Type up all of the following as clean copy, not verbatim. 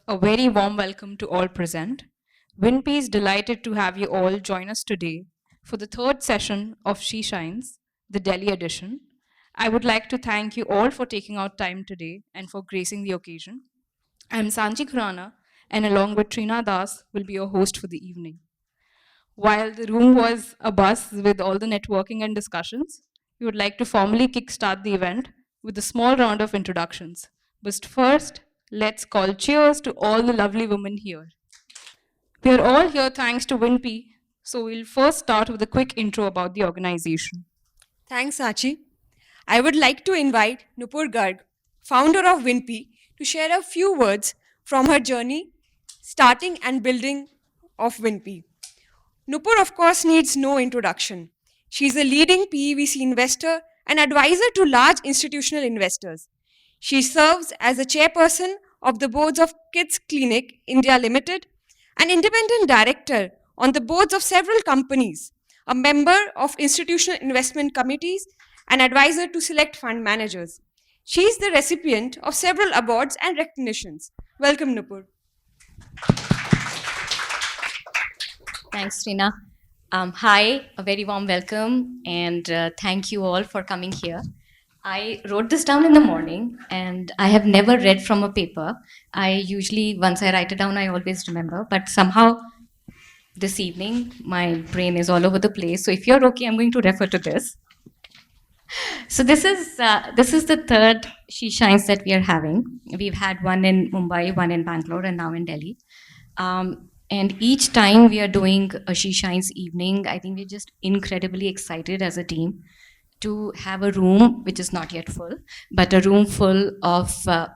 A very warm welcome to all present. WinP is delighted to have you all join us today for the third session of SheShines, the Delhi edition. I would like to thank you all for taking out time today and for gracing the occasion. I'm Sanchi Khurana, and along with Trina Das, will be your host for the evening. While the room was abuzz with all the networking and discussions, we would like to formally kickstart the event with a small round of introductions. But first, let's call cheers to all the lovely women here. We are all here thanks to WinP, so we'll first start with a quick intro about the organization. Thanks, Sachi. I would like to invite Nupur Garg, founder of WinP, to share a few words from her journey starting and building of WinP. Nupur, of course, needs no introduction. She's a leading PEVC investor and advisor to large institutional investors. She serves as a chairperson of the boards of Kids Clinic India Limited, an independent director on the boards of several companies, a member of institutional investment committees, and advisor to select fund managers. She is the recipient of several awards and recognitions. Welcome, Nupur. Thanks, Rina. Hi, a very warm welcome, and thank you all for coming here. I wrote this down in the morning, and I have never read from a paper. I usually, once I write it down, I always remember, but somehow this evening, my brain is all over the place. So if you're okay, I'm going to refer to this. So this is the third She Shines that we are having. We've had one in Mumbai, one in Bangalore, and now in Delhi. And each time we are doing a She Shines evening, I think we're just incredibly excited as a team to have a room which is not yet full, but a room full of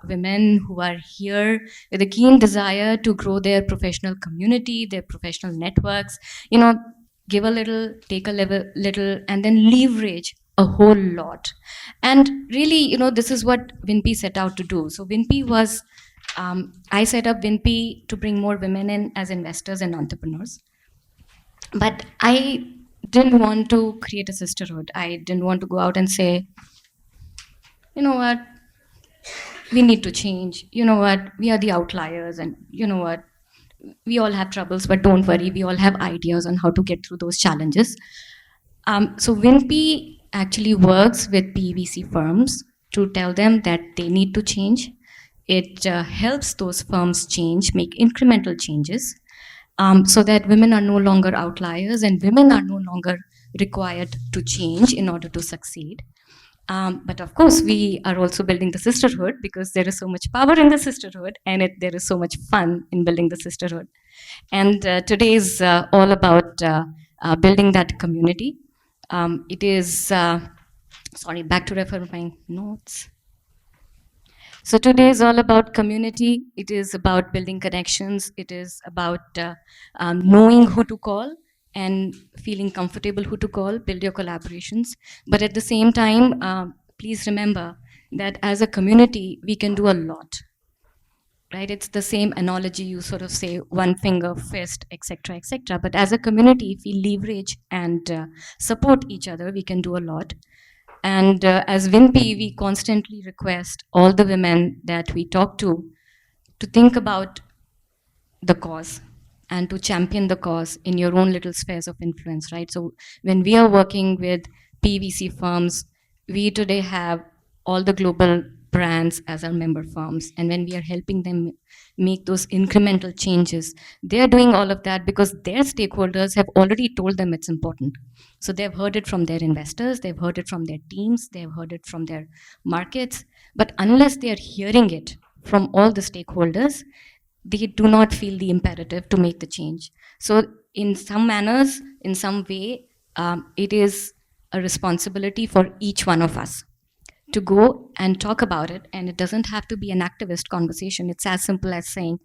women who are here with a keen desire to grow their professional community, their professional networks, give a little, take a little, and then leverage a whole lot. And really, this is what WinP set out to do. So WinP was I set up WinP to bring more women in as investors and entrepreneurs. But I didn't want to create a sisterhood. I didn't want to go out and say, you know what, we need to change. You know what, we are the outliers. And you know what, we all have troubles, but don't worry, we all have ideas on how to get through those challenges. So WinP actually works with PVC firms to tell them that they need to change. It helps those firms change, make incremental changes, so that women are no longer outliers and women are no longer required to change in order to succeed. But of course, we are also building the sisterhood because there is so much power in the sisterhood and there is so much fun in building the sisterhood. And today is all about building that community. It is, sorry, back to refer my notes. So today is all about community. It is about building connections. It is about knowing who to call and feeling comfortable who to call, build your collaborations. But at the same time, please remember that as a community, we can do a lot, right? It's the same analogy, you sort of say one finger, fist, etc., etc. But as a community, if we leverage and support each other, we can do a lot. And as WinP, we constantly request all the women that we talk to think about the cause and to champion the cause in your own little spheres of influence, right? So when we are working with PVC firms, we today have all the global brands as our member firms. And when we are helping them make those incremental changes, they're doing all of that because their stakeholders have already told them it's important. So they've heard it from their investors, they've heard it from their teams, they've heard it from their markets. But unless they're hearing it from all the stakeholders, they do not feel the imperative to make the change. So in some manners, in some way, it is a responsibility for each one of us to go and talk about it. And it doesn't have to be an activist conversation. It's as simple as saying,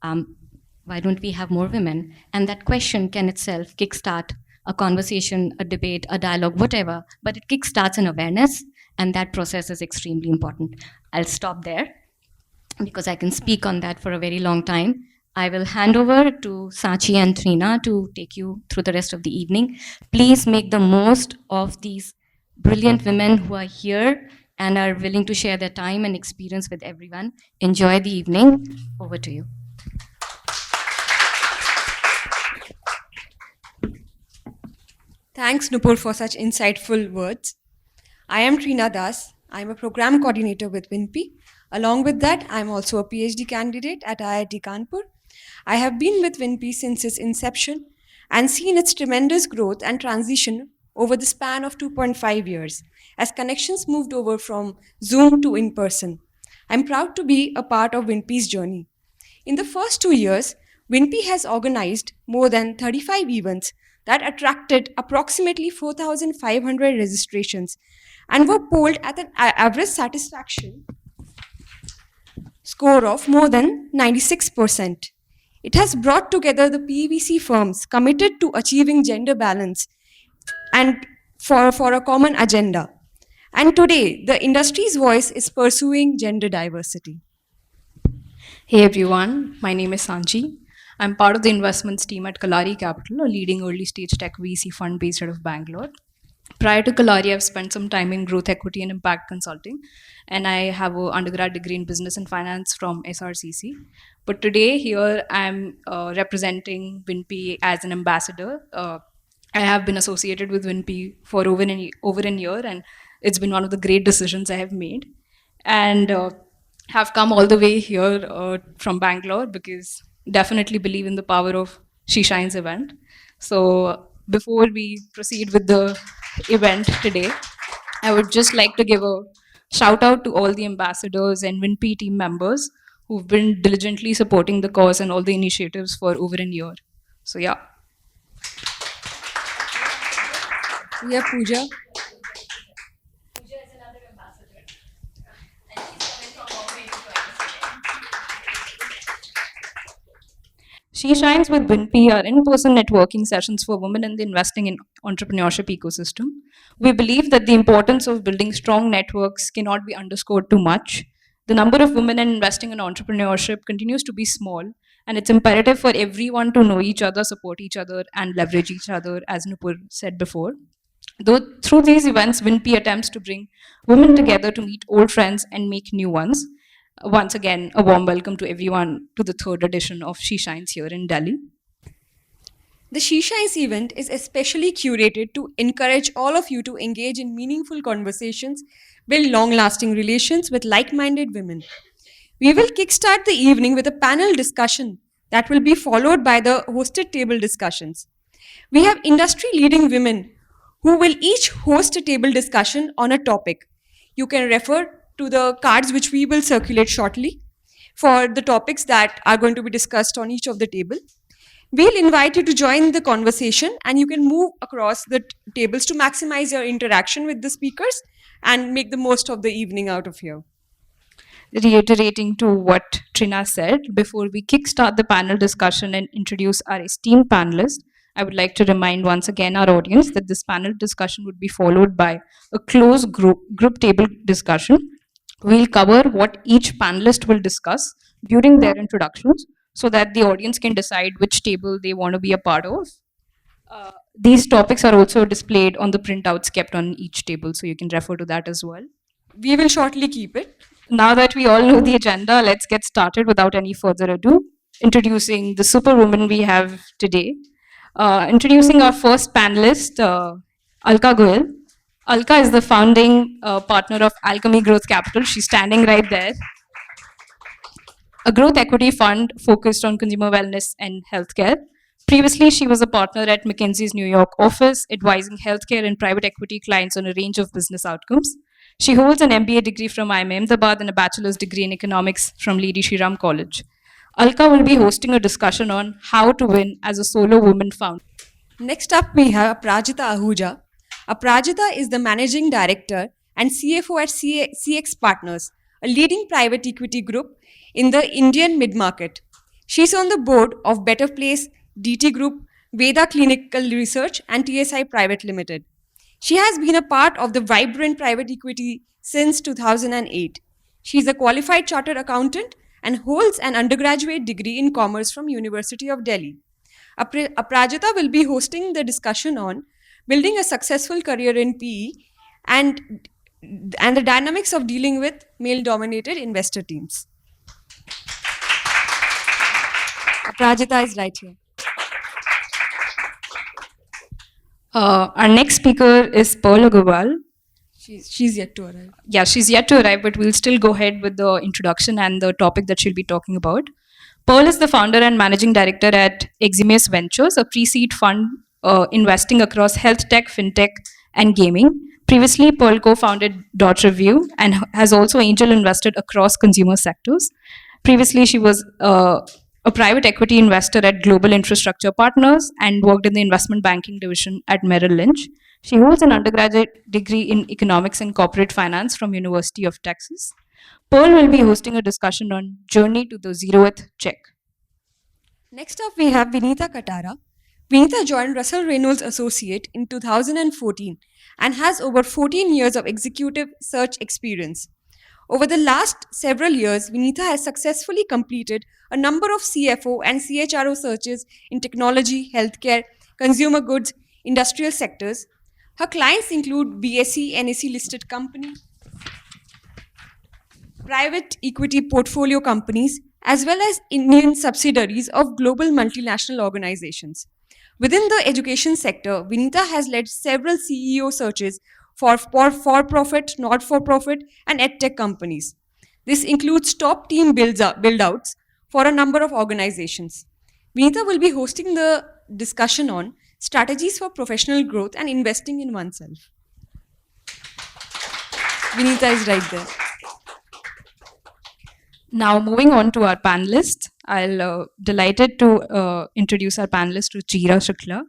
why don't we have more women? And that question can itself kickstart a conversation, a debate, a dialogue, whatever, but it kickstarts an awareness, and that process is extremely important. I'll stop there because I can speak on that for a very long time. I will hand over to Sachi and Trina to take you through the rest of the evening. Please make the most of these brilliant women who are here and are willing to share their time and experience with everyone. Enjoy the evening. Over to you. Thanks, Nupur, for such insightful words. I am Trina Das. I am a program coordinator with WINPI. Along with that, I am also a PhD candidate at IIT Kanpur. I have been with WINPI since its inception and seen its tremendous growth and transition over the span of 2.5 years as connections moved over from Zoom to in person. I'm proud to be a part of WINPI's journey. In the first 2 years, WINPI has organized more than 35 events that attracted approximately 4,500 registrations and were polled at an average satisfaction score of more than 96%. It has brought together the PVC firms committed to achieving gender balance and for a common agenda. And today, the industry's voice is pursuing gender diversity. Hey everyone, my name is Sanchi. I'm part of the investments team at Kalari Capital, a leading early stage tech VC fund based out of Bangalore. Prior to Kalari, I've spent some time in growth equity and impact consulting, and I have an undergrad degree in business and finance from SRCC. But today, here I'm representing WINPI as an ambassador. I have been associated with WINPI for over a year, and it's been one of the great decisions I have made. And have come all the way here from Bangalore because definitely believe in the power of SheShines event. So before we proceed with the event today, I would just like to give a shout out to all the ambassadors and WINPI team members who've been diligently supporting the cause and all the initiatives for over a year. So yeah. We have Pooja. She Shines with WINPI are in person networking sessions for women in the investing in entrepreneurship ecosystem. We believe that the importance of building strong networks cannot be underscored too much. The number of women in investing in entrepreneurship continues to be small, and it's imperative for everyone to know each other, support each other, and leverage each other, as Nupur said before. Though through these events, WINPI attempts to bring women together to meet old friends and make new ones. Once again, a warm welcome to everyone to the third edition of She Shines here in Delhi. The SheShines event is especially curated to encourage all of you to engage in meaningful conversations, build long lasting relations with like minded women. We will kickstart the evening with a panel discussion that will be followed by the hosted table discussions. We have industry leading women who will each host a table discussion on a topic. You can refer to the cards which we will circulate shortly for the topics that are going to be discussed on each of the table. We'll invite you to join the conversation and you can move across the tables to maximize your interaction with the speakers and make the most of the evening out of here. Reiterating to what Trina said, before we kickstart the panel discussion and introduce our esteemed panelists, I would like to remind once again our audience that this panel discussion would be followed by a closed group table discussion. We'll cover what each panelist will discuss during their introductions so that the audience can decide which table they want to be a part of. These topics are also displayed on the printouts kept on each table, so you can refer to that as well. We will shortly keep it. Now that we all know the agenda, let's get started without any further ado. Introducing the superwoman we have today. Introducing our first panelist, Alka Goyal. Alka is the founding partner of Alchemy Growth Capital. She's standing right there. A growth equity fund focused on consumer wellness and healthcare. Previously, she was a partner at McKinsey's New York office, advising healthcare and private equity clients on a range of business outcomes. She holds an MBA degree from IIM Ahmedabad and a bachelor's degree in economics from Lady Shri Ram College. Alka will be hosting a discussion on how to win as a solo woman founder. Next up, we have Aprajita Ahuja. Aprajita is the managing director and CFO at CX Partners, a leading private equity group in the Indian mid-market. She's on the board of Better Place, DT Group, Veda Clinical Research, and TSI Private Limited. She has been a part of the vibrant private equity since 2008. She is a qualified chartered accountant and holds an undergraduate degree in commerce from University of Delhi. Aprajita will be hosting the discussion on building a successful career in PE and the dynamics of dealing with male-dominated investor teams. Aprajita is right here. Our next speaker is Pearl Agarwal. She's yet to arrive. Yeah, she's yet to arrive, but we'll still go ahead with the introduction and the topic that she'll be talking about. Pearl is the founder and managing director at Eximus Ventures, a pre-seed fund investing across health tech, fintech, and gaming. Previously, Pearl co-founded Dot Review and has also angel invested across consumer sectors. Previously, she was a private equity investor at Global Infrastructure Partners and worked in the investment banking division at Merrill Lynch. She holds an undergraduate degree in economics and corporate finance from University of Texas. Pearl will be hosting a discussion on Journey to the Zeroth Check. Next up, we have Vinita Katara. Vinita joined Russell Reynolds Associate in 2014 and has over 14 years of executive search experience. Over the last several years, Vinita has successfully completed a number of CFO and CHRO searches in technology, healthcare, consumer goods, industrial sectors. Her clients include BSE, NSE listed company, private equity portfolio companies, as well as Indian subsidiaries of global multinational organizations. Within the education sector, Vinita has led several CEO searches for for-profit, not-for-profit, and edtech companies. This includes top team build-outs for a number of organizations. Vinita will be hosting the discussion on strategies for professional growth and investing in oneself. Vinita is right there. Now, moving on to our panelists, I'll delighted to introduce our panelist, Ruchira Shukla.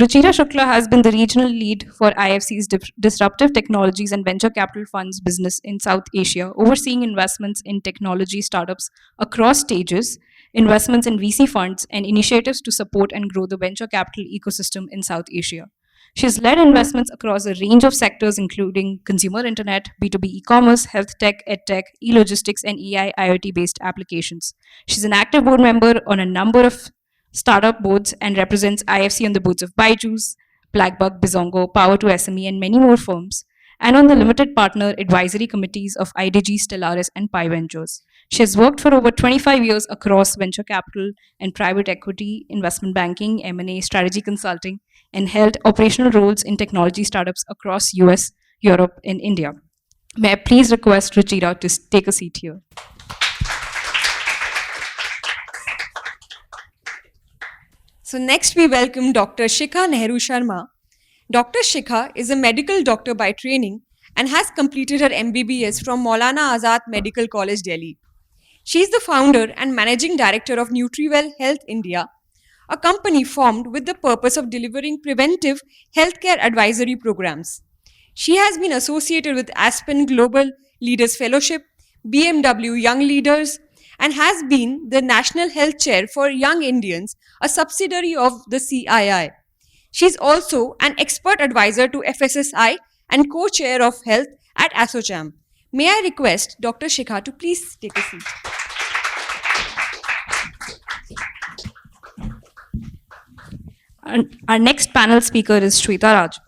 Ruchira Shukla has been the regional lead for IFC's Disruptive Technologies and Venture Capital Funds business in South Asia, overseeing investments in technology startups across stages, investments in VC funds, and initiatives to support and grow the venture capital ecosystem in South Asia. She has led investments across a range of sectors, including consumer internet, B2B e-commerce, health tech, edtech, e-logistics, and AI IoT-based applications. She's an active board member on a number of startup boards and represents IFC on the boards of Byju's, Blackbuck, Bizongo, Power to SME, and many more firms, and on the limited partner advisory committees of IDG, Stellaris, and Pi Ventures. She has worked for over 25 years across venture capital and private equity, investment banking, M&A, strategy consulting, and held operational roles in technology startups across US, Europe, and India. May I please request Ruchira to take a seat here. So next we welcome Dr. Shikha Nehru Sharma. Dr. Shikha is a medical doctor by training and has completed her MBBS from Maulana Azad Medical College, Delhi. She is the founder and managing director of Nutriwell Health India, a company formed with the purpose of delivering preventive healthcare advisory programs. She has been associated with Aspen Global Leaders Fellowship, BMW Young Leaders, and has been the National Health Chair for Young Indians, a subsidiary of the CII. She is also an expert advisor to FSSI and co-chair of health at ASSOCHAM. May I request Dr. Shikha to please take a seat. Our next panel speaker is Shweta Raj.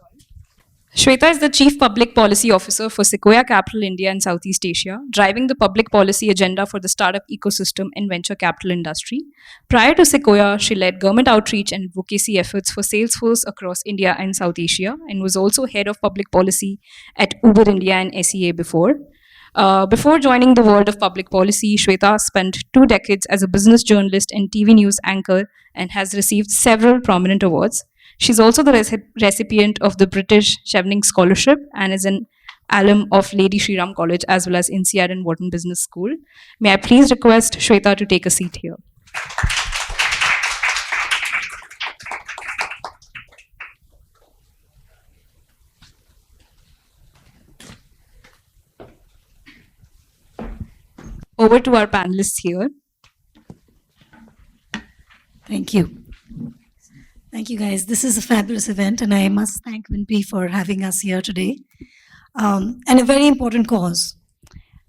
Shweta is the Chief Public Policy Officer for Sequoia Capital India and Southeast Asia, driving the public policy agenda for the startup ecosystem and venture capital industry. Prior to Sequoia, she led government outreach and advocacy efforts for Salesforce across India and South Asia, and was also head of public policy at Uber India and SEA before. Before joining the world of public policy, Shweta spent 2 decades as a business journalist and TV news anchor and has received several prominent awards. She's also the recipient of the British Chevening Scholarship and is an alum of Lady Shri Ram College as well as INSEAD and Wharton Business School. May I please request Shweta to take a seat here. Over to our panelists here. Thank you. Thank you, guys. This is a fabulous event, and I must thank WinP for having us here today. And a very important cause.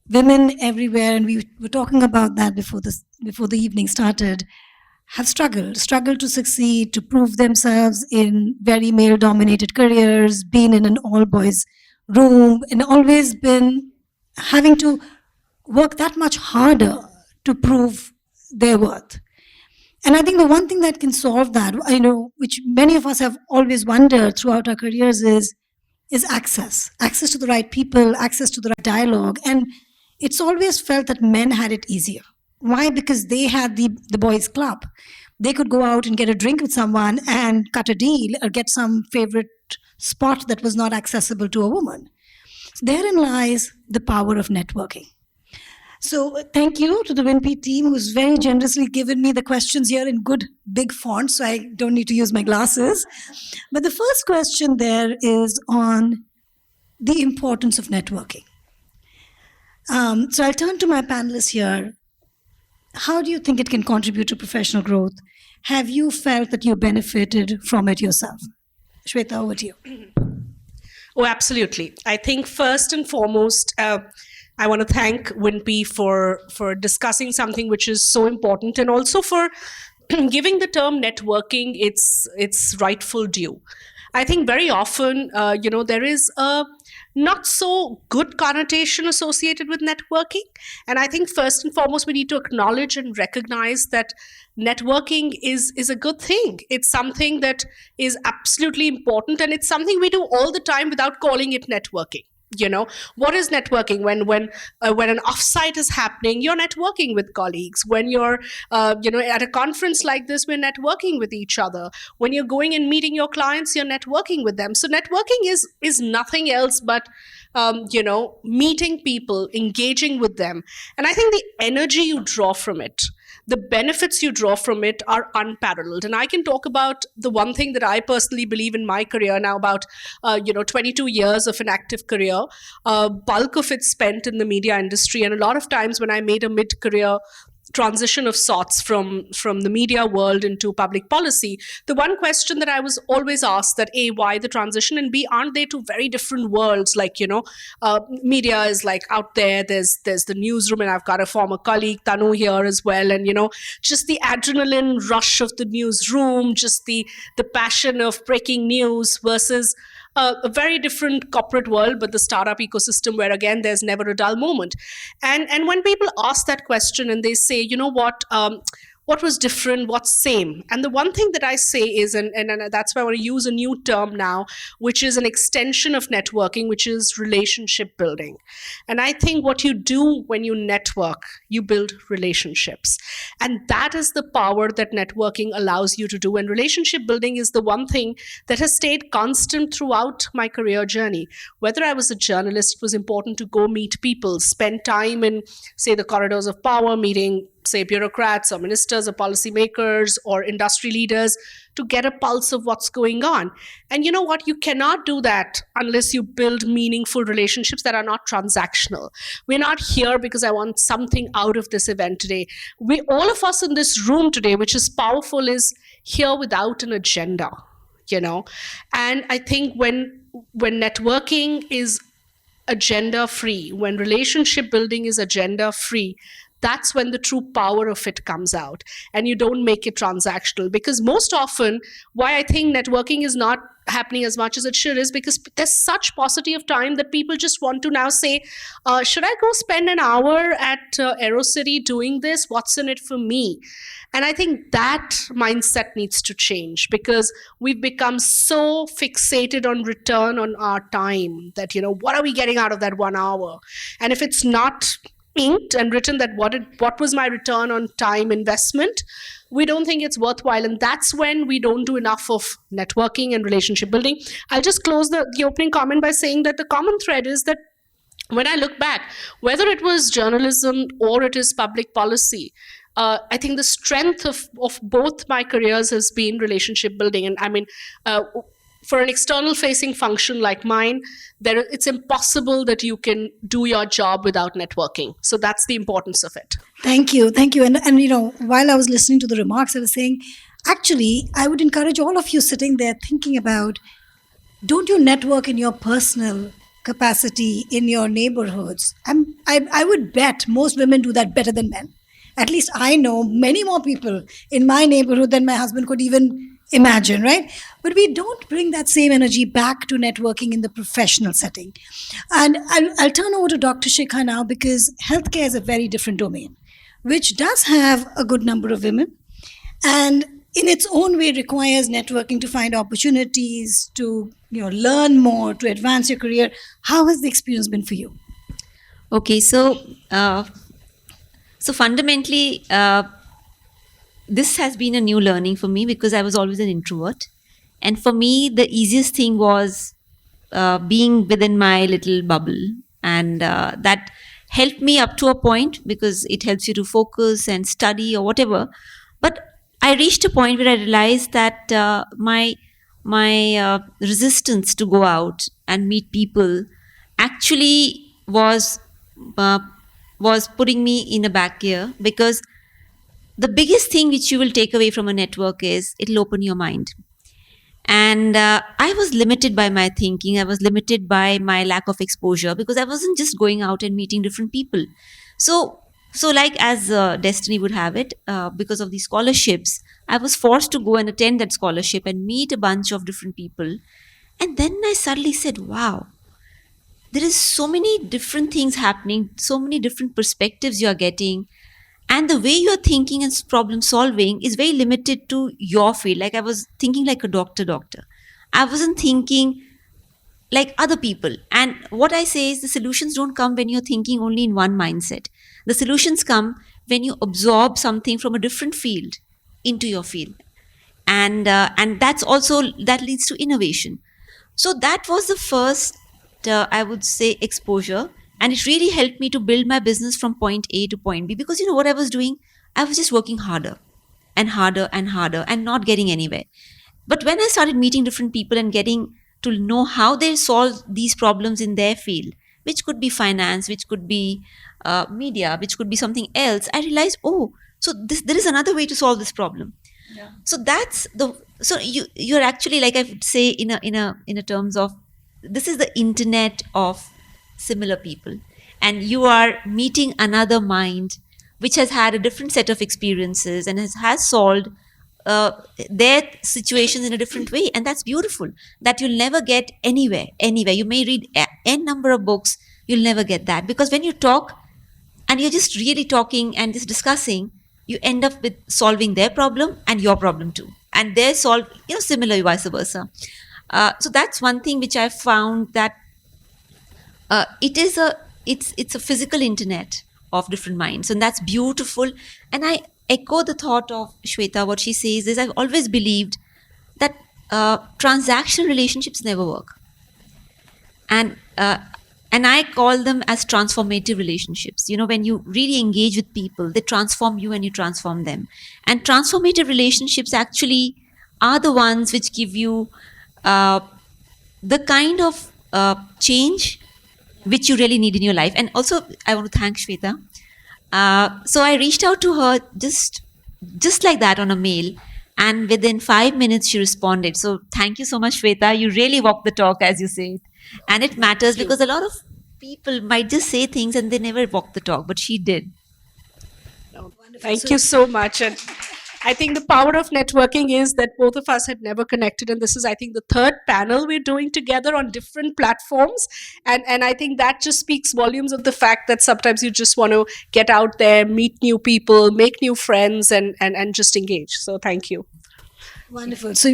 Women everywhere, and we were talking about that before the evening started, have struggled to succeed, to prove themselves in very male-dominated careers, been in an all-boys room, and always been having to work that much harder to prove their worth. And I think the one thing that can solve that, which many of us have always wondered throughout our careers, is access to the right people, access to the right dialogue. And it's always felt that men had it easier. Why? Because they had the boys' club. They could go out and get a drink with someone and cut a deal or get some favorite spot that was not accessible to a woman. So therein lies the power of networking. So thank you to the WinP team who's very generously given me the questions here in good big font, so I don't need to use my glasses. But the first question there is on the importance of networking. So I'll turn to my panelists here. How do you think it can contribute to professional growth? Have you felt that you benefited from it yourself? Shweta, over to you. Oh, absolutely. I think first and foremost, I want to thank WinP for discussing something which is so important, and also for giving the term networking its rightful due. I think very often, there is a not so good connotation associated with networking. And I think first and foremost, we need to acknowledge and recognize that networking is a good thing. It's something that is absolutely important, and it's something we do all the time without calling it networking. What is networking? When an offsite is happening, you're networking with colleagues. When you're at a conference like this, we're networking with each other. When you're going and meeting your clients, you're networking with them. So networking is nothing else but meeting people, engaging with them. And I think the energy you draw from it, the benefits you draw from it, are unparalleled. And I can talk about the one thing that I personally believe in my career now, about 22 years of an active career, bulk of it spent in the media industry. And a lot of times when I made a mid-career transition of sorts from the media world into public policy, the one question that I was always asked, that A, why the transition, and B, aren't they two very different worlds? Like, media is like out there, there's the newsroom, and I've got a former colleague, Tanu, here as well, and just the adrenaline rush of the newsroom, just the passion of breaking news, versus a very different corporate world, but the startup ecosystem, where again there's never a dull moment. And when people ask that question and they say, what was different, what's same? And the one thing that I say is, and that's why I want to use a new term now, which is an extension of networking, which is relationship building. And I think what you do when you network, you build relationships. And that is the power that networking allows you to do. And relationship building is the one thing that has stayed constant throughout my career journey. Whether I was a journalist, it was important to go meet people, spend time in, say, the corridors of power, meeting, say, bureaucrats or ministers or policymakers or industry leaders, to get a pulse of what's going on. And you know what? You cannot do that unless you build meaningful relationships that are not transactional. We're not here because I want something out of this event today. All of us in this room today, which is powerful, is here without an agenda, And I think when networking is agenda free, when relationship building is agenda free, that's when the true power of it comes out, and you don't make it transactional. Because most often, why I think networking is not happening as much as it should is because there's such paucity of time that people just want to now say, should I go spend an hour at AeroCity doing this? What's in it for me? And I think that mindset needs to change, because we've become so fixated on return on our time that, what are we getting out of that 1 hour? And if it's not inked and written that what was my return on time investment, we don't think it's worthwhile. And that's when we don't do enough of networking and relationship building. I'll just close the opening comment by saying that the common thread is that when I look back, whether it was journalism or it is public policy, I think the strength of both my careers has been relationship building. And I mean, for an external facing function like mine, it's impossible that you can do your job without networking. So that's the importance of it. Thank you. And while I was listening to the remarks, I was saying, actually, I would encourage all of you sitting there thinking about, don't you network in your personal capacity in your neighborhoods? I would bet most women do that better than men. At least I know many more people in my neighborhood than my husband could even imagine, right? But we don't bring that same energy back to networking in the professional setting. And I'll turn over to Dr. Shikha now, because healthcare is a very different domain, which does have a good number of women. and in its own way requires networking to find opportunities, to learn more, to advance your career. How has the experience been for you? Okay, so fundamentally, this has been a new learning for me because I was always an introvert, and for me, the easiest thing was being within my little bubble, and that helped me up to a point because it helps you to focus and study or whatever. But I reached a point where I realized that my resistance to go out and meet people actually uh, was putting me in a back gear, because the biggest thing which you will take away from a network is it'll open your mind. And I was limited by my thinking, I was limited by my lack of exposure, because I wasn't just going out and meeting different people. So like as destiny would have it, because of these scholarships, I was forced to go and attend that scholarship and meet a bunch of different people. And then I suddenly said, wow, there is so many different things happening, so many different perspectives you are getting, and the way you are thinking and problem solving is very limited to your field. Like I was thinking like a doctor. I wasn't thinking like other people. And what I say is the solutions don't come when you're thinking only in one mindset. The solutions come when you absorb something from a different field into your field. And that's also that leads to innovation. So that was the first, I would say, exposure, and it really helped me to build my business from point A to point B, because you know what I was doing, I was just working harder and harder and harder and not getting anywhere. But when I started meeting different people and getting to know how they solve these problems in their field, which could be finance, which could be media, which could be something else, I realized, oh, so there is another way to solve this problem. So that's the, so you're actually, like I would say, in a terms of, this is the internet of similar people, and you are meeting another mind which has had a different set of experiences and has solved their situations in a different way, and that's beautiful. That you'll never get anywhere. You may read n number of books, you'll never get that, because when you talk and you're just really talking and just discussing, you end up with solving their problem and your problem too, and they solve, similarly, vice versa. So that's one thing which I found, that it's a physical internet of different minds, and that's beautiful. And I echo the thought of Shweta. What she says is, I've always believed that transactional relationships never work, and I call them as transformative relationships. When you really engage with people, they transform you and you transform them. And transformative relationships actually are the ones which give you the kind of change which you really need in your life. And also, I want to thank Shweta. So I reached out to her just like that on a mail, and within 5 minutes she responded. So thank you so much, Shweta. You really walk the talk, as you say it. And it matters, because a lot of people might just say things and they never walk the talk, but she did. Thank you so much. And I think the power of networking is that both of us had never connected. And this is, I think, the third panel we're doing together on different platforms. And I think that just speaks volumes of the fact that sometimes you just want to get out there, meet new people, make new friends, and just engage. So thank you. Wonderful. So,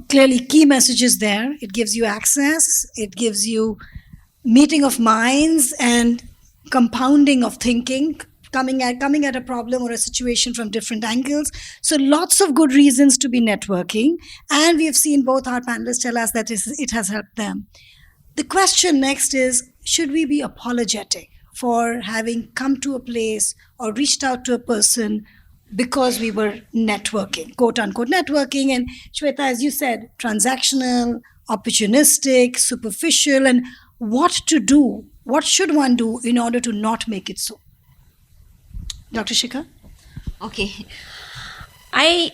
clearly key messages there. It gives you access, it gives you meeting of minds and compounding of thinking, coming at a problem or a situation from different angles. So lots of good reasons to be networking. And we have seen both our panelists tell us that it has helped them. The question next is, should we be apologetic for having come to a place or reached out to a person because we were networking, quote unquote networking? And Shweta, as you said, transactional, opportunistic, superficial, and what to do, what should one do in order to not make it so? Dr. Shikha? Okay, I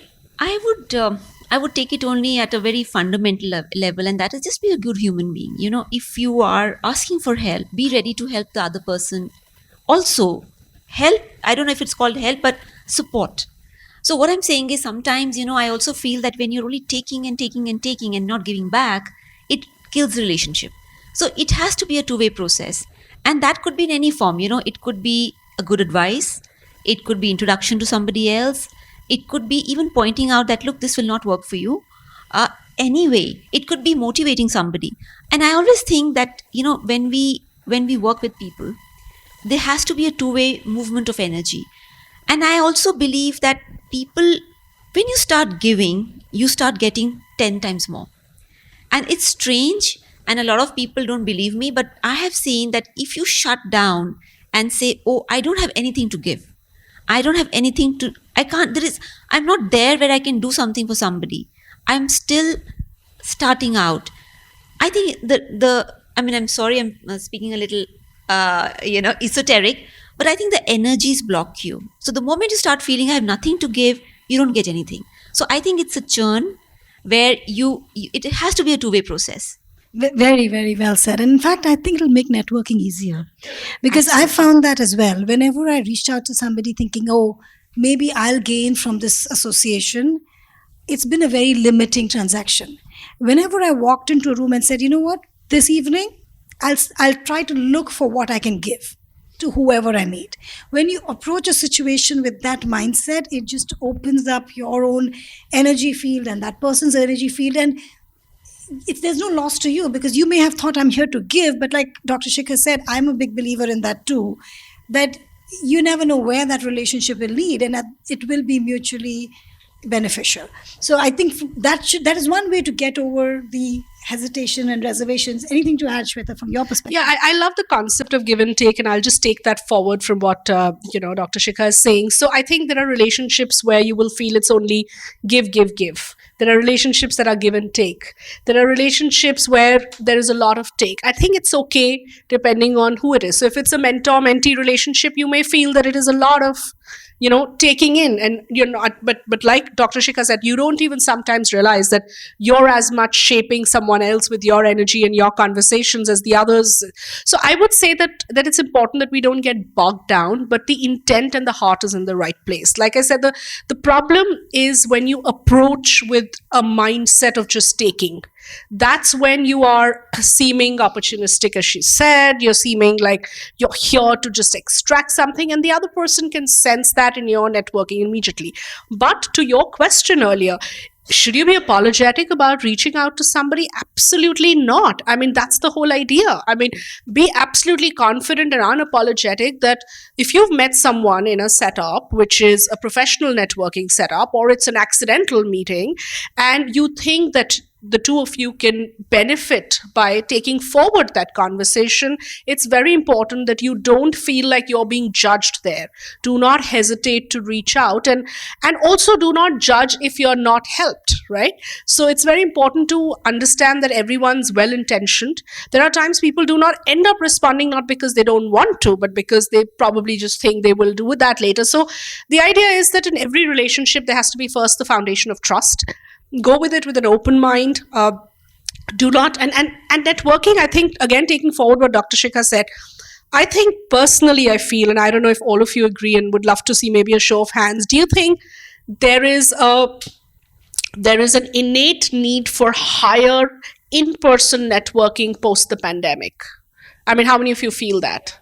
would take it only at a very fundamental level, and that is just be a good human being. If you are asking for help, be ready to help the other person. Also, help. I don't know if it's called help, but support. So what I'm saying is, sometimes I also feel that when you're only taking and taking and taking and not giving back, it kills relationship. So it has to be a two-way process, and that could be in any form. It could be a good advice. It could be introduction to somebody else. It could be even pointing out that, look, this will not work for you. Uh, anyway, it could be motivating somebody. And I always think that, when we work with people, there has to be a two-way movement of energy. And I also believe that people, when you start giving, you start getting 10 times more. And it's strange, and a lot of people don't believe me, but I have seen that if you shut down and say, oh, I don't have anything to give, I don't have anything to, I can't, I'm not there where I can do something for somebody. I'm still starting out. I think I'm sorry, I'm speaking a little, esoteric, but I think the energies block you. So the moment you start feeling I have nothing to give, you don't get anything. So I think it's a churn where it has to be a two-way process. Very, very well said. And in fact, I think it'll make networking easier because I found that as well. Whenever I reached out to somebody thinking, oh, maybe I'll gain from this association, it's been a very limiting transaction. Whenever I walked into a room and said, you know what, this evening, I'll try to look for what I can give to whoever I meet. When you approach a situation with that mindset, it just opens up your own energy field and that person's energy field. And there's no loss to you because you may have thought I'm here to give, but like Dr. Shikhar said, I'm a big believer in that too, that you never know where that relationship will lead and that it will be mutually beneficial. So I think that is one way to get over the hesitation and reservations. Anything to add, Shweta, from your perspective? Yeah, I love the concept of give and take, and I'll just take that forward from what Dr. Shikhar is saying. So I think there are relationships where you will feel it's only give, give, give. There are relationships that are give and take. There are relationships where there is a lot of take. I think it's okay depending on who it is. So if it's a mentor-mentee relationship, you may feel that it is a lot of taking in, and you're not, but like Dr. Shikhar said, you don't even sometimes realize that you're as much shaping someone else with your energy and your conversations as the others. So I would say that it's important that we don't get bogged down, but the intent and the heart is in the right place. Like I said, the problem is when you approach with a mindset of just taking. That's when you are seeming opportunistic, as she said. You're seeming like you're here to just extract something, and the other person can sense that in your networking immediately. But to your question earlier, should you be apologetic about reaching out to somebody? Absolutely not. I mean, that's the whole idea. I mean, be absolutely confident and unapologetic that if you've met someone in a setup, which is a professional networking setup, or it's an accidental meeting, and you think that the two of you can benefit by taking forward that conversation, it's very important that you don't feel like you're being judged there. Do not hesitate to reach out, and also do not judge if you're not helped, right? So it's very important to understand that everyone's well intentioned. There are times people do not end up responding, not because they don't want to, but because they probably just think they will do that later. So the idea is that in every relationship there has to be first the foundation of trust. Go with it with an open mind. Do not, and networking, I think, again, taking forward what Dr. Shikhar said, I think personally, I feel, and I don't know if all of you agree, and would love to see maybe a show of hands, do you think there is an innate need for higher in-person networking post the pandemic? I mean, how many of you feel that?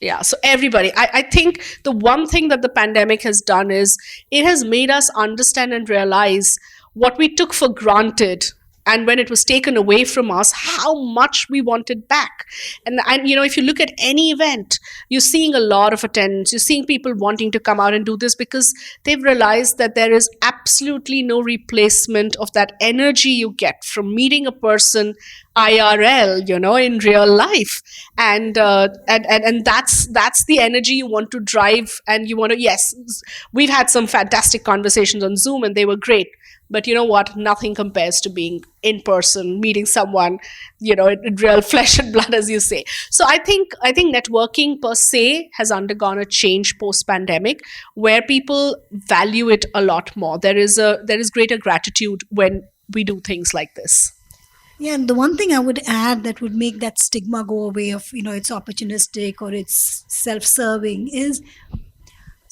Yeah, so everybody, I think the one thing that the pandemic has done is it has made us understand and realize what we took for granted, and when it was taken away from us, how much we wanted back. And if you look at any event, you're seeing a lot of attendance. You're seeing people wanting to come out and do this because they've realized that there is absolutely no replacement of that energy you get from meeting a person IRL, in real life, and that's the energy you want to drive, and you want to. Yes, we've had some fantastic conversations on Zoom, and they were great. But you know what? Nothing compares to being in person, meeting someone, in real flesh and blood, as you say. So I think networking per se has undergone a change post-pandemic, where people value it a lot more. There is greater gratitude when we do things like this. Yeah, and the one thing I would add that would make that stigma go away of, it's opportunistic or it's self-serving is,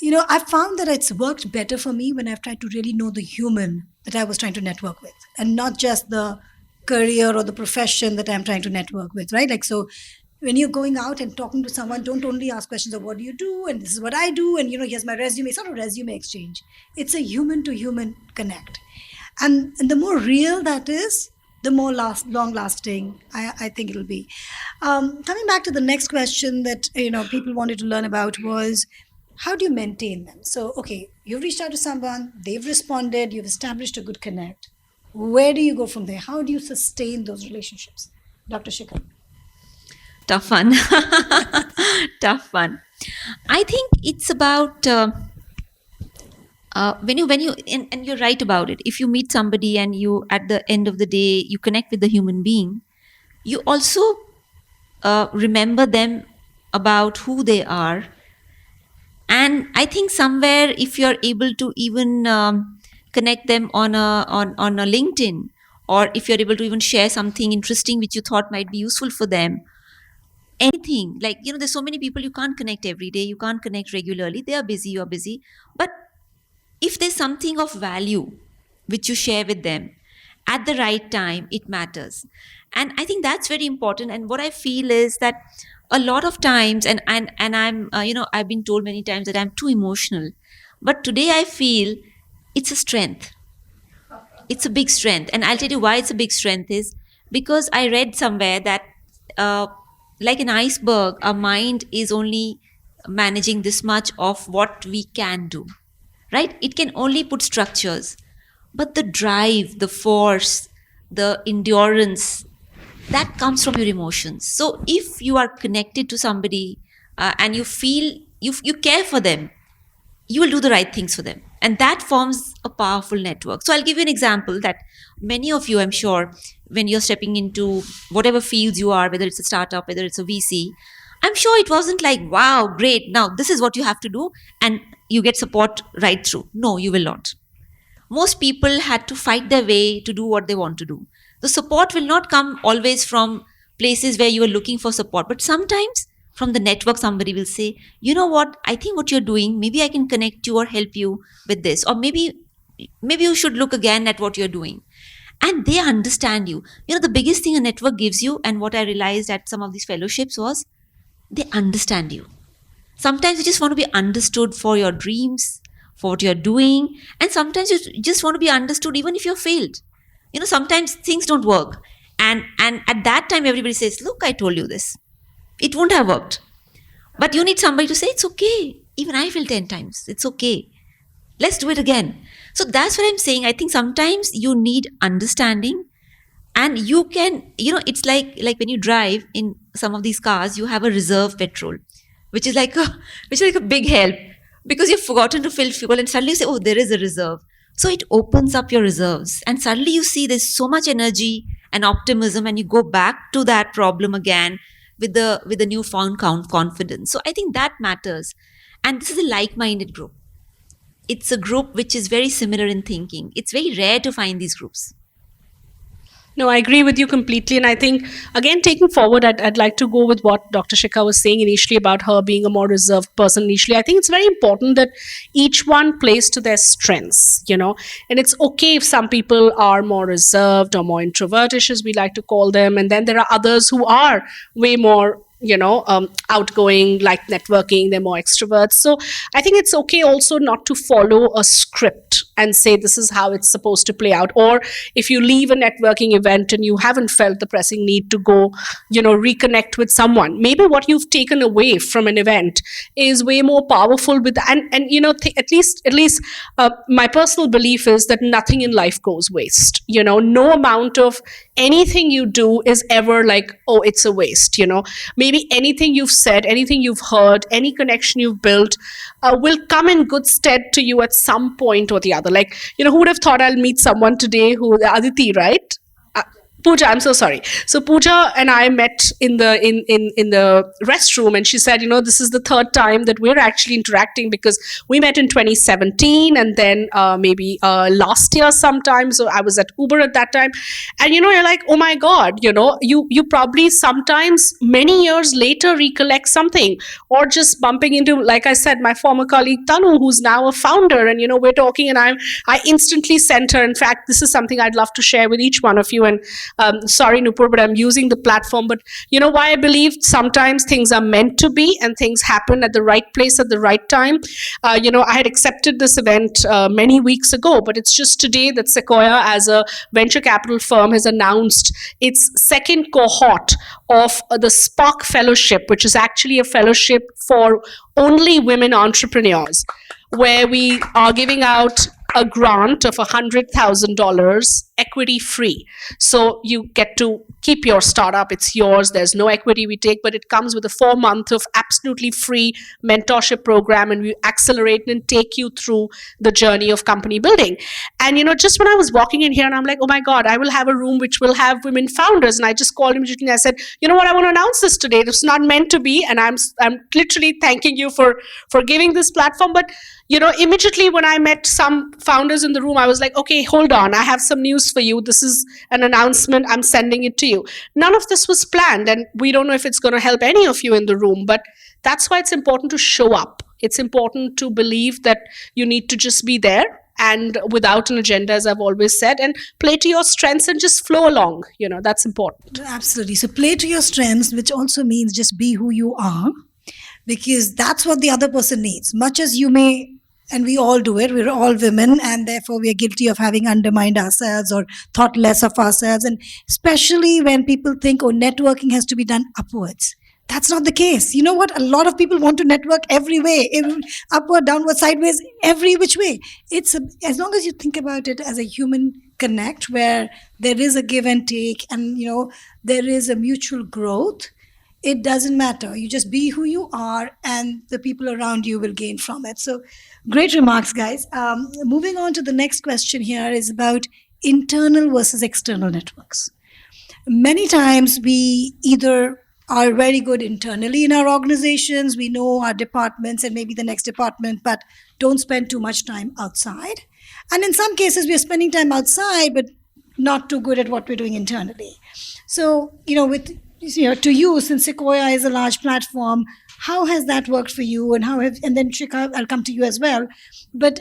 I found that it's worked better for me when I've tried to really know the human that I was trying to network with, and not just the career or the profession that I'm trying to network with, right? Like, so when you're going out and talking to someone, don't only ask questions of what do you do and this is what I do and here's my resume. It's not a resume exchange. It's a human to human connect. And the more real that is, the more long lasting I think it'll be. Coming back to the next question that people wanted to learn about was, how do you maintain them? So, okay, you've reached out to someone, they've responded, you've established a good connect. Where do you go from there? How do you sustain those relationships? Dr. Shikhar. Tough one. Tough one. I think it's about when you and you're right about it. If you meet somebody and you, at the end of the day, you connect with the human being, you also remember them about who they are. And I think somewhere, if you're able to even connect them on a LinkedIn, or if you're able to even share something interesting which you thought might be useful for them, anything, like there's so many people you can't connect every day, you can't connect regularly, they are busy, you're busy, but if there's something of value which you share with them at the right time, it matters. And I think that's very important. And what I feel is that a lot of times, and I'm I've been told many times that I'm too emotional, but today I feel it's a strength. It's a big strength. And I'll tell you why it's a big strength is because I read somewhere that like an iceberg, our mind is only managing this much of what we can do, right? It can only put structures, but the drive, the force, the endurance, that comes from your emotions. So if you are connected to somebody and you feel you care for them, you will do the right things for them. And that forms a powerful network. So I'll give you an example that many of you, I'm sure, when you're stepping into whatever fields you are, whether it's a startup, whether it's a VC, I'm sure it wasn't like, wow, great, now this is what you have to do and you get support right through. No, you will not. Most people had to fight their way to do what they want to do. The support will not come always from places where you are looking for support, but sometimes from the network, somebody will say, you know what, I think what you're doing, maybe I can connect you or help you with this, or maybe you should look again at what you're doing. And they understand you. The biggest thing a network gives you, and what I realized at some of these fellowships was, they understand you. Sometimes you just want to be understood for your dreams, for what you're doing, and sometimes you just want to be understood even if you're failed. Sometimes things don't work. And at that time, everybody says, look, I told you this. It won't have worked. But you need somebody to say, it's okay. Even I failed 10 times. It's okay. Let's do it again. So that's what I'm saying. I think sometimes you need understanding, and you can, it's like when you drive in some of these cars, you have a reserve petrol, which is like a big help, because you've forgotten to fill fuel and suddenly you say, oh, there is a reserve. So it opens up your reserves and suddenly you see there's so much energy and optimism, and you go back to that problem again with the newfound confidence. So I think that matters. And this is a like-minded group. It's a group which is very similar in thinking. It's very rare to find these groups. No, I agree with you completely. And I think, again, taking forward, I'd like to go with what Dr. Shikha was saying initially about her being a more reserved person initially. I think it's very important that each one plays to their strengths, and it's okay if some people are more reserved or more introvertish, as we like to call them. And then there are others who are way more outgoing, like networking, they're more extroverts. So I think it's okay also not to follow a script and say this is how it's supposed to play out. Or if you leave a networking event and you haven't felt the pressing need to go, reconnect with someone, maybe what you've taken away from an event is way more powerful with, at least my personal belief is that nothing in life goes waste. No amount of anything you do is ever like, oh, it's a waste. Maybe anything you've said, anything you've heard, any connection you've built will come in good stead to you at some point or the other. Like, who would have thought I'll meet someone today Aditi, right? Pooja, I'm so sorry. So Pooja and I met in the restroom, and she said, this is the third time that we're actually interacting, because we met in 2017 and then maybe last year sometime. So I was at Uber at that time, and you're like, oh my God, you probably sometimes many years later recollect something, or just bumping into, like I said, my former colleague Tanu, who's now a founder, and we're talking, and I instantly sent her. In fact, this is something I'd love to share with each one of you, and Sorry, Nupur, but I'm using the platform. But you know why I believe sometimes things are meant to be and things happen at the right place at the right time. I had accepted this event many weeks ago, but it's just today that Sequoia, as a venture capital firm, has announced its second cohort of the Spark Fellowship, which is actually a fellowship for only women entrepreneurs, where we are giving out a grant of $100,000 equity free. So you get to keep your startup, it's yours, there's no equity we take, but it comes with a 4 month of absolutely free mentorship program, and we accelerate and take you through the journey of company building. And just when I was walking in here and I'm like, oh my God, I will have a room which will have women founders. And I just called immediately and I said, you know what, I want to announce this today. It's not meant to be, and I'm literally thanking you for giving this platform. But immediately when I met some founders in the room, I was like, okay, hold on, I have some news for you. This is an announcement. I'm sending it to you. None of this was planned, and we don't know if it's going to help any of you in the room, but that's why it's important to show up. It's important to believe that you need to just be there and without an agenda, as I've always said, and play to your strengths and just flow along. That's important. Absolutely. So play to your strengths, which also means just be who you are, because that's what the other person needs. Much as you may, and we all do it, we're all women, and therefore we are guilty of having undermined ourselves or thought less of ourselves. And especially when people think, oh, networking has to be done upwards. That's not the case. You know what? A lot of people want to network every way, upward, downward, sideways, every which way. As long as you think about it as a human connect where there is a give and take, and there is a mutual growth, it doesn't matter. You just be who you are, and the people around you will gain from it. So great remarks, guys. Moving on to the next question here is about internal versus external networks. Many times we either are very good internally in our organizations, we know our departments and maybe the next department, but don't spend too much time outside. And in some cases, we are spending time outside, but not too good at what we're doing internally. So, to you, since Sequoia is a large platform, how has that worked for you, and and then Trika, I'll come to you as well. But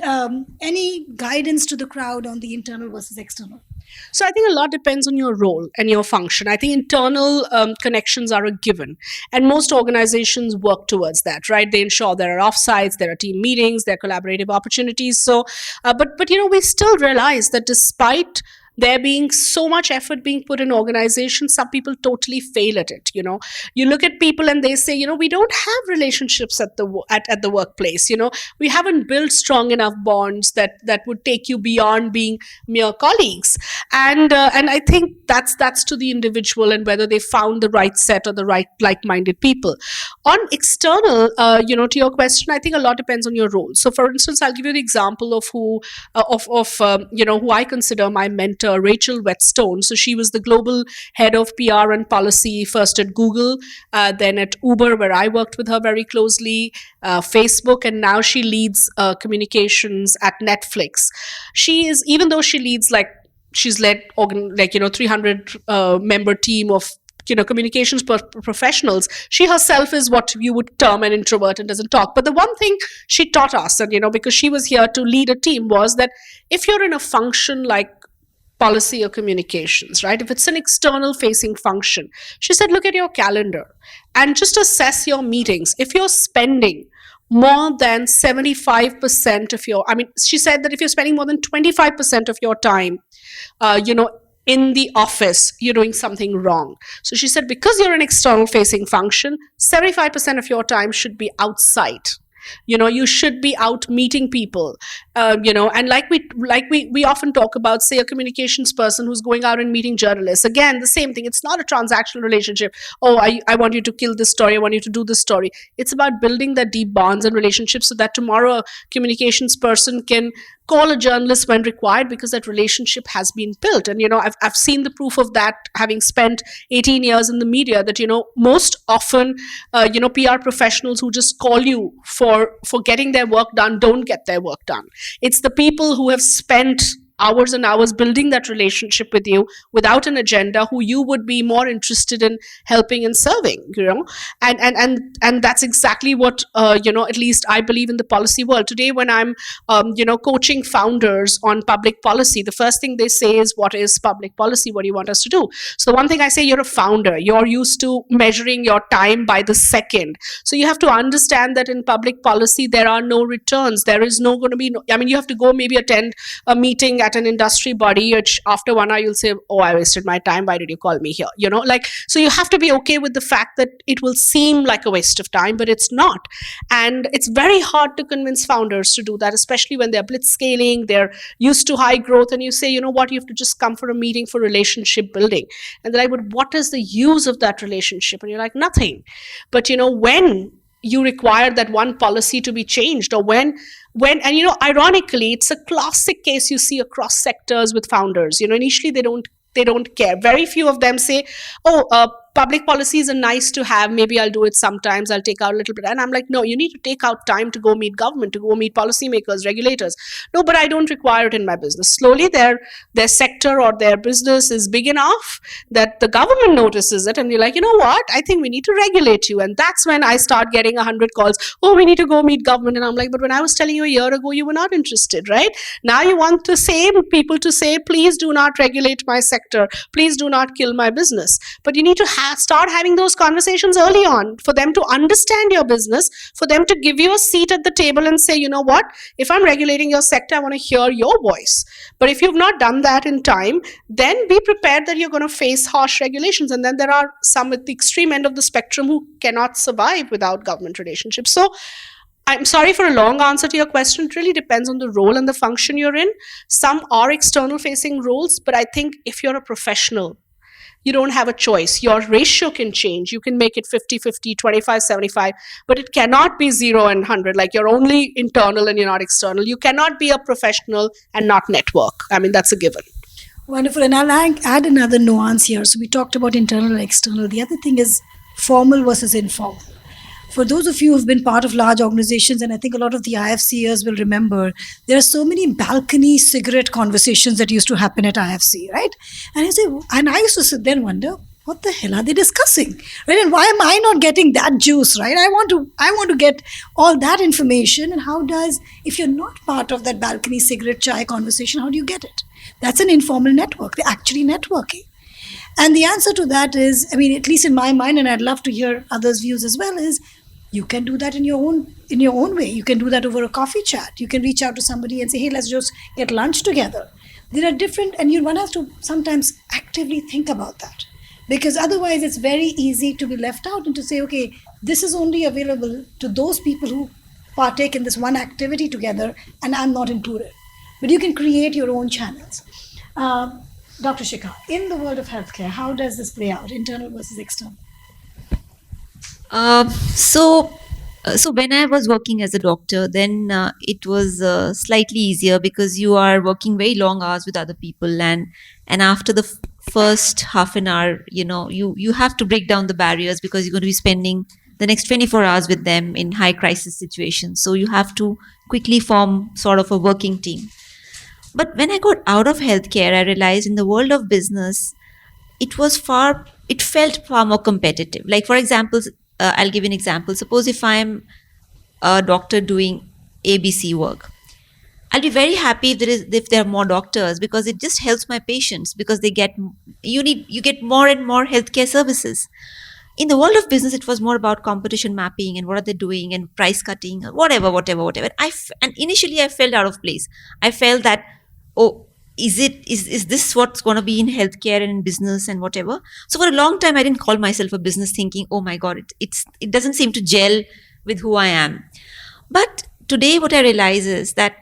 any guidance to the crowd on the internal versus external? So I think a lot depends on your role and your function. I think internal connections are a given, and most organizations work towards that, right? They ensure there are offsites, there are team meetings, there are collaborative opportunities. So, but we still realize that despite there being so much effort being put in organizations, some people totally fail at it. You look at people and they say, we don't have relationships at the workplace. We haven't built strong enough bonds that would take you beyond being mere colleagues. And I think that's to the individual and whether they found the right set or the right like-minded people. On external, to your question, I think a lot depends on your role. So, for instance, I'll give you the example of who I consider my mentor, Rachel Whetstone. So she was the global head of PR and policy, first at Google, then at Uber, where I worked with her very closely, Facebook, and now she leads communications at Netflix. Even though she leads she's led 300 member team of communications professionals, she herself is what you would term an introvert and doesn't talk. But the one thing she taught us, and because she was here to lead a team, was that if you're in a function like policy or communications, right? If it's an external facing function, she said, look at your calendar and just assess your meetings. If you're spending more than 75% of she said that if you're spending more than 25% of your time, in the office, you're doing something wrong. So she said, because you're an external facing function, 75% of your time should be outside. You should be out meeting people, and like we often talk about, say, a communications person who's going out and meeting journalists. Again, the same thing. It's not a transactional relationship. Oh, I want you to kill this story. I want you to do this story. It's about building that deep bonds and relationships so that tomorrow a communications person can call a journalist when required because that relationship has been built. And I've seen the proof of that, having spent 18 years in the media, that most often PR professionals who just call you for getting their work done don't get their work done. It's the people who have spent hours and hours building that relationship with you without an agenda, who you would be more interested in helping and serving, and that's exactly what at least I believe in the policy world today. When I'm coaching founders on public policy, the first thing they say is, what is public policy? What do you want us to do? So one thing I say, you're a founder, you're used to measuring your time by the second. So you have to understand that in public policy there are no returns. There is no going to be no, I mean, you have to go maybe attend a meeting at an industry body, which after 1 hour you'll say, oh, I wasted my time, why did you call me here? So you have to be okay with the fact that it will seem like a waste of time, but it's not. And it's very hard to convince founders to do that, especially when they're blitz scaling, they're used to high growth, and you say, you know what, you have to just come for a meeting for relationship building. And they're like, but what is the use of that relationship? And you're like, nothing. But when you require that one policy to be changed, or when and ironically, it's a classic case you see across sectors with founders. Initially they don't care. Very few of them say, oh, public policies are nice to have, maybe I'll do it sometimes, I'll take out a little bit. And I'm like, no, you need to take out time to go meet government, to go meet policymakers, regulators. No, but I don't require it in my business. Slowly their sector or their business is big enough that the government notices it, and you're like, you know what, I think we need to regulate you. And that's when I start getting 100 calls, oh, we need to go meet government. And I'm like, but when I was telling you a year ago, you were not interested, right? Now you want the same people to say, please do not regulate my sector, please do not kill my business. But you need to start having those conversations early on for them to understand your business, for them to give you a seat at the table and say, you know what, if I'm regulating your sector, I want to hear your voice. But if you've not done that in time, then be prepared that you're going to face harsh regulations. And then there are some at the extreme end of the spectrum who cannot survive without government relationships. So I'm sorry for a long answer to your question. It really depends on the role and the function you're in. Some are external facing roles, but I think if you're a professional, you don't have a choice. Your ratio can change. You can make it 50-50, 25-75, but it cannot be 0 and 100. Like, you're only internal and you're not external. You cannot be a professional and not network. I mean, that's a given. Wonderful. And I'll add another nuance here. So we talked about internal and external. The other thing is formal versus informal. For those of you who've been part of large organizations, and I think a lot of the IFCers will remember, there are so many balcony cigarette conversations that used to happen at IFC, right? And I used to sit there and wonder, what the hell are they discussing, right? And why am I not getting that juice, right? I want to get all that information. And if you're not part of that balcony cigarette chai conversation, how do you get it? That's an informal network. They're actually networking. And the answer to that is, I mean, at least in my mind, and I'd love to hear others' views as well, is you can do that in your own way. You can do that over a coffee chat. You can reach out to somebody and say, hey, let's just get lunch together. There are different, and one has to sometimes actively think about that, because otherwise it's very easy to be left out and to say, okay, this is only available to those people who partake in this one activity together, and I'm not included. But you can create your own channels. Dr. Shikha, in the world of healthcare, how does this play out, internal versus external? So when I was working as a doctor, then it was slightly easier, because you are working very long hours with other people, and after the first half an hour, you have to break down the barriers, because you're going to be spending the next 24 hours with them in high crisis situations. So you have to quickly form sort of a working team. But when I got out of healthcare, I realized in the world of business, it felt far more competitive. Like, for example, I'll give you an example. Suppose if I'm a doctor doing ABC work, I'll be very happy if there are more doctors, because it just helps my patients, because you get more and more healthcare services. In the world of business, it was more about competition mapping and what are they doing and price cutting, whatever. And initially I felt out of place. I felt that, oh, is this what's going to be in healthcare and in business and whatever? So for a long time, I didn't call myself a business, thinking, oh my God, it doesn't seem to gel with who I am. But today what I realize is that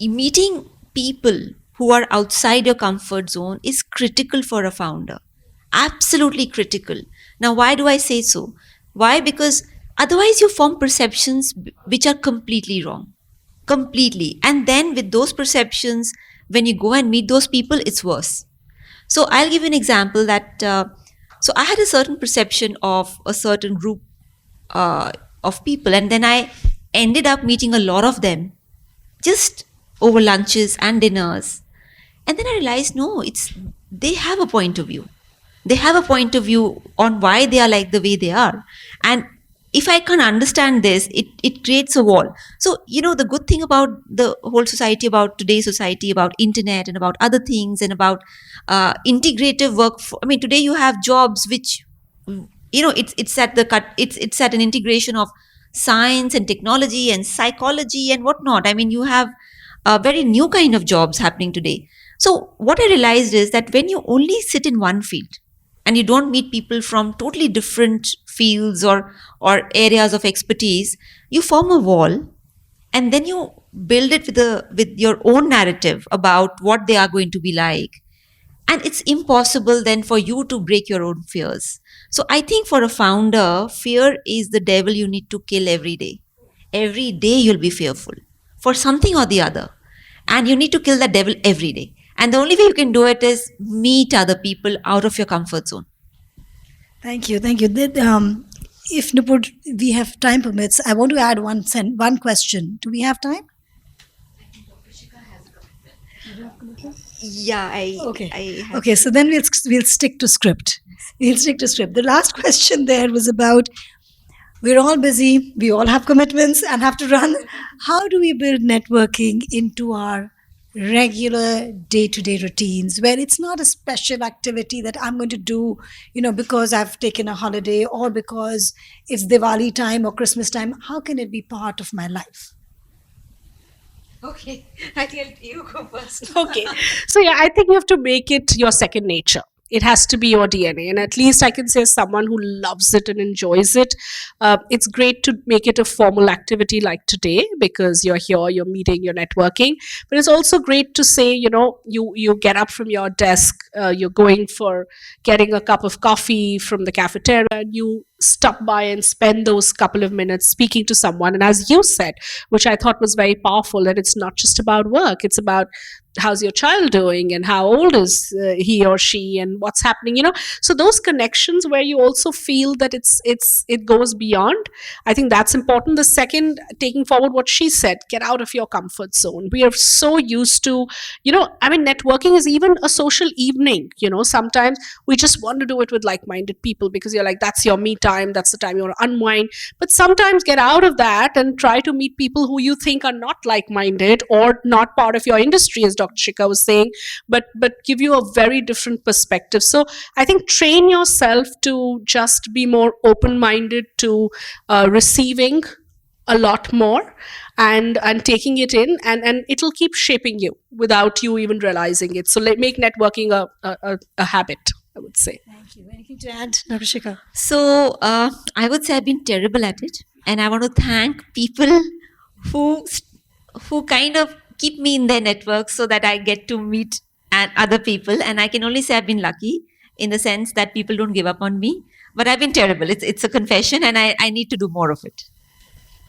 meeting people who are outside your comfort zone is critical for a founder. Absolutely critical. Now, why do I say so? Why? Because otherwise you form perceptions which are completely wrong. Completely. And then with those perceptions, when you go and meet those people, it's worse. So I'll give you an example that, so I had a certain perception of a certain group of people, and then I ended up meeting a lot of them just over lunches and dinners. And then I realized, no, they have a point of view. They have a point of view on why they are like the way they are. And if I can't understand this, it creates a wall. So, the good thing about the whole society, about today's society, about internet and about other things and about integrative work. Today you have jobs which, it's at the cut, it's at an integration of science and technology and psychology and whatnot. You have a very new kind of jobs happening today. So what I realized is that when you only sit in one field and you don't meet people from totally different fields or areas of expertise, you form a wall, and then you build it with your own narrative about what they are going to be like. And it's impossible then for you to break your own fears. So I think for a founder, fear is the devil you need to kill every day. Every day you'll be fearful for something or the other. And you need to kill that devil every day. And the only way you can do it is meet other people out of your comfort zone. Thank you. If Nupur, we have time permits, I want to add one question. Do we have time? Yeah, Okay. So then we'll stick to script. The last question there was about, we're all busy, we all have commitments and have to run. How do we build networking into our regular day-to-day routines, where it's not a special activity that I'm going to do, because I've taken a holiday or because it's Diwali time or Christmas time? How can it be part of my life? Okay, I tell you go first. Okay. So, yeah, I think you have to make it your second nature. It has to be your DNA. And at least I can say, as someone who loves it and enjoys it, it's great to make it a formal activity like today, because you're here, you're meeting, you're networking. But it's also great to say, you get up from your desk, you're going for getting a cup of coffee from the cafeteria, and you stop by and spend those couple of minutes speaking to someone. And as you said, which I thought was very powerful, that it's not just about work, it's about how's your child doing and how old is he or she and what's happening, so those connections where you also feel that it goes beyond. I think that's important. The second, taking forward what she said, get out of your comfort zone. We are so used to, networking is even a social evening. Sometimes we just want to do it with like-minded people because you're like, that's your me time, that's the time you want to unwind. But sometimes get out of that and try to meet people who you think are not like-minded or not part of your industry, as Dr. Shikha was saying, but give you a very different perspective. So I think train yourself to just be more open-minded to receiving a lot more and taking it in, and it'll keep shaping you without you even realizing it. So make networking a habit, I would say. Thank you. Anything to add, Dr. Shikha? So I would say I've been terrible at it, and I want to thank people who kind of keep me in their network so that I get to meet other people. And I can only say I've been lucky in the sense that people don't give up on me. But I've been terrible. It's a confession, and I need to do more of it.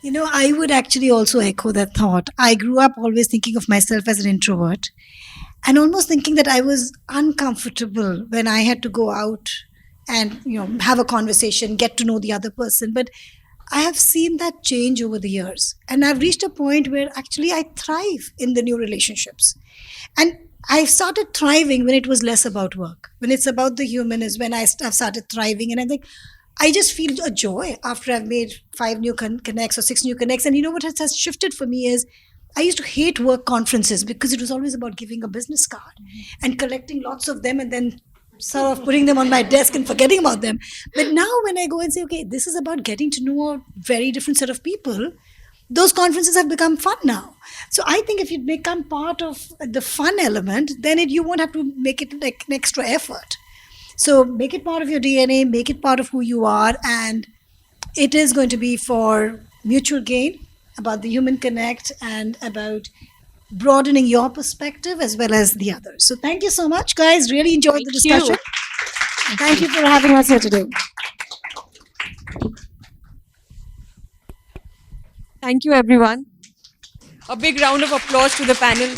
I would actually also echo that thought. I grew up always thinking of myself as an introvert and almost thinking that I was uncomfortable when I had to go out and have a conversation, get to know the other person. But I have seen that change over the years, and I've reached a point where actually I thrive in the new relationships. And I started thriving when it was less about work. When it's about the human is when I've started thriving. And I think I just feel a joy after I've made 5 new connects or 6 new connects. And what has shifted for me is I used to hate work conferences because it was always about giving a business card and collecting lots of them and then sort of putting them on my desk and forgetting about them. But now when I go and say, okay, this is about getting to know a very different set of people, those conferences have become fun now. So I think if you become part of the fun element, then you won't have to make it like an extra effort. So make it part of your DNA, make it part of who you are, and it is going to be for mutual gain, about the human connect and about broadening your perspective as well as the others. So thank you so much, guys. Really enjoyed the discussion. Thank you for having us here today. Thank you, everyone. A big round of applause to the panel.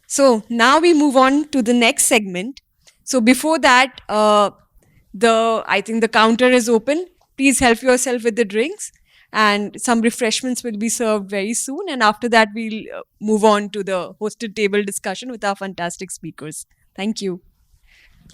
So now we move on to the next segment. So before that, I think the counter is open. Please help yourself with the drinks. and some refreshments will be served very soon. And after that, we'll move on to the hosted table discussion with our fantastic speakers. Thank you.